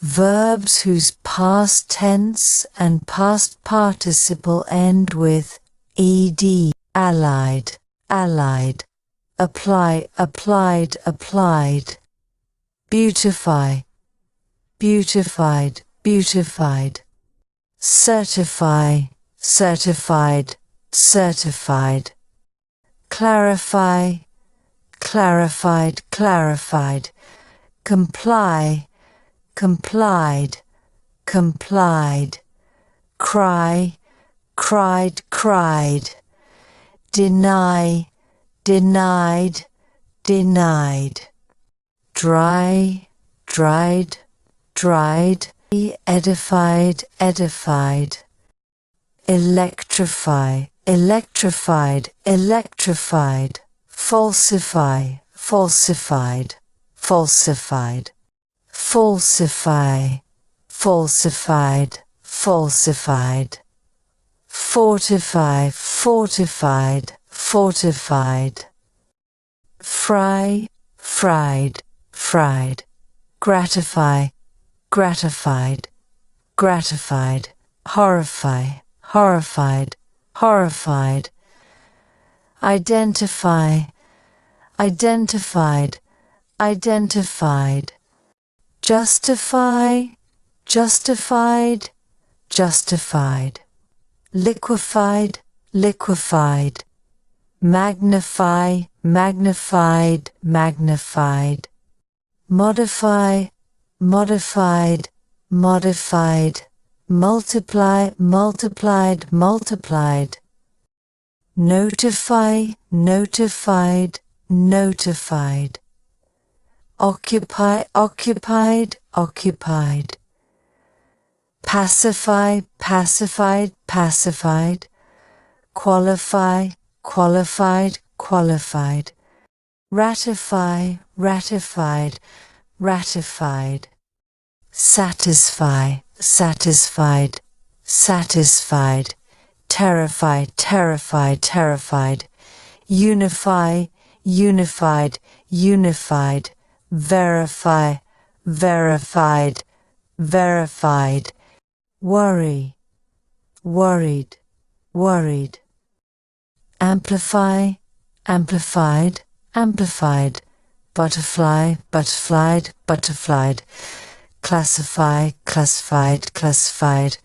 Verbs whose past tense and past participle end with ed, allied, allied, apply, applied, applied, beautify, beautified, beautified, certify, certified, certified, clarify, clarified, clarified, comply, complied, complied, cry, cried, cried, deny, denied, denied, dry, dried, dried, edified, edified, electrify, electrified, electrified, falsify, falsified, falsified, falsify, falsified, falsified, fortify, fortified, fortified, fry, fried, fried, gratify, gratified, gratified, horrify, horrified, horrified, identify, identified, identified, justify, justified, justified, liquefied, liquefied, magnify, magnified, magnified, modify, modified, modified, multiply, multiplied, multiplied, notify, notified, notified, occupy, occupied, occupied, pacify, pacified, pacified, qualify, qualified, qualified, ratify, ratified, ratified, satisfy, satisfied, satisfied, terrify, terrified, terrified, unify, unified, unified, verify, verified, verified, worry, worried, worried, amplify, amplified, amplified, butterfly, butterflied, butterflied, classify, classified, classified,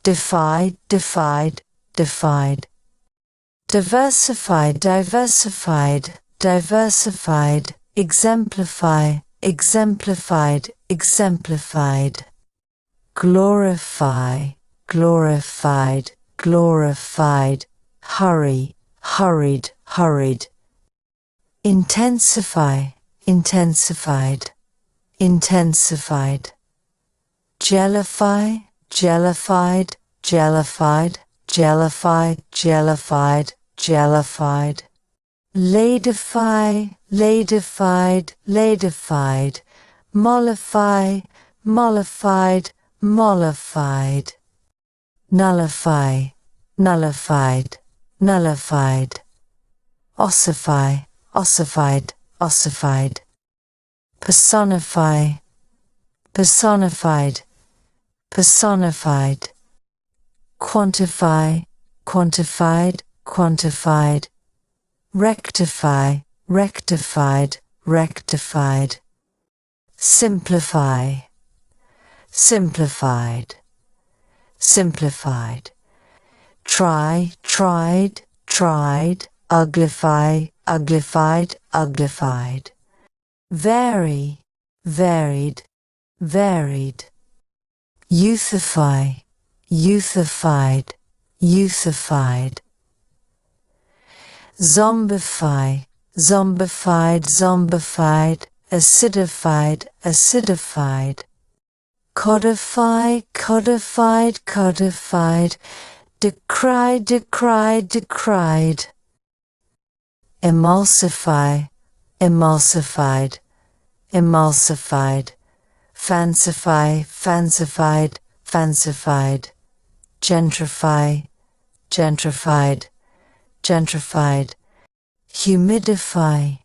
defy, defied, defied, diversify, diversified, diversified, exemplify, exemplified, exemplified, glorify, glorified, glorified, hurry, hurried, hurried, intensify, intensified, intensified, jellify, jellified, jellified, jellify, jellified, jellified, ladify, ladified, ladified, mollify, mollified, mollified, nullify, nullified, nullified, ossify, ossified, ossified, personify, personified, personified, quantify, quantified, quantified, rectify, rectified, rectified, simplify, simplified, simplified, try, tried, tried, uglify, uglified, uglified, vary, varied, varied, youthify, youthified, youthified, zombify, zombified, zombified, acidified, acidified, codify, codified, codified, decry, decried, decried, emulsify, emulsified, emulsified, fancify, fancified, fancified, gentrify, gentrified, gentrified, humidify,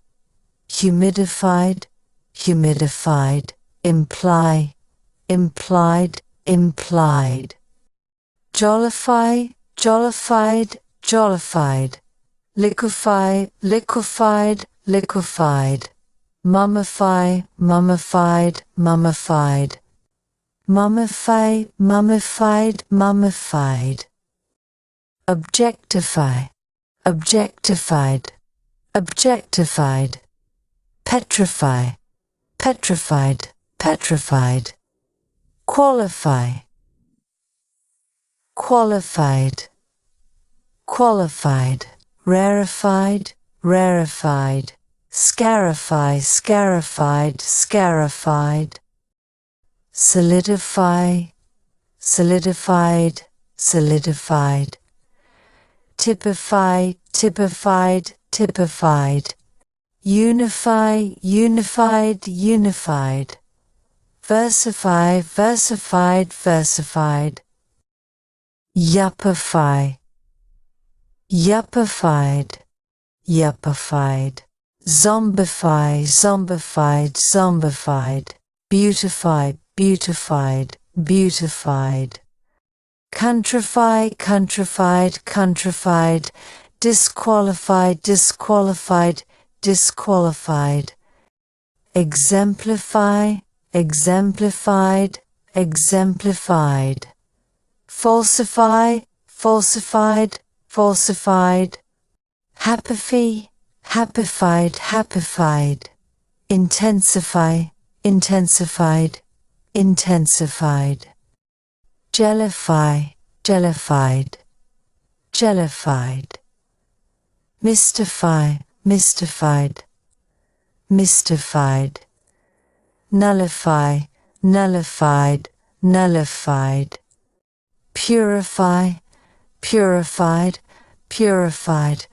humidified, humidified, imply, implied, implied. Jollify, jollified, jollified. Liquefy, liquefied, liquefied. Mummify, mummified, mummified. Mummify, mummified, mummified. Objectify, objectified, objectified. Petrify, petrified, petrified. Qualify, qualified, qualified. Rarefied, rarefied. Scarify, scarified, scarified. Solidify, solidified, solidified. Typify, typified, typified. Unify, unified, unified. Versify, versified, versified. Yuppify, yuppified, yuppified. Zombify, zombified, zombified. Beautify, beautified, beautified. Countrify, countrified, countrified. Disqualify, disqualified, disqualified. Exemplify, exemplified, exemplified. Falsify, falsified, falsified. Happify, happified, happified. Intensify, intensified, intensified. Jellify, jellified, jellified. Mystify, mystified, mystified. Nullify, nullified, nullified. Purify, purified, purified.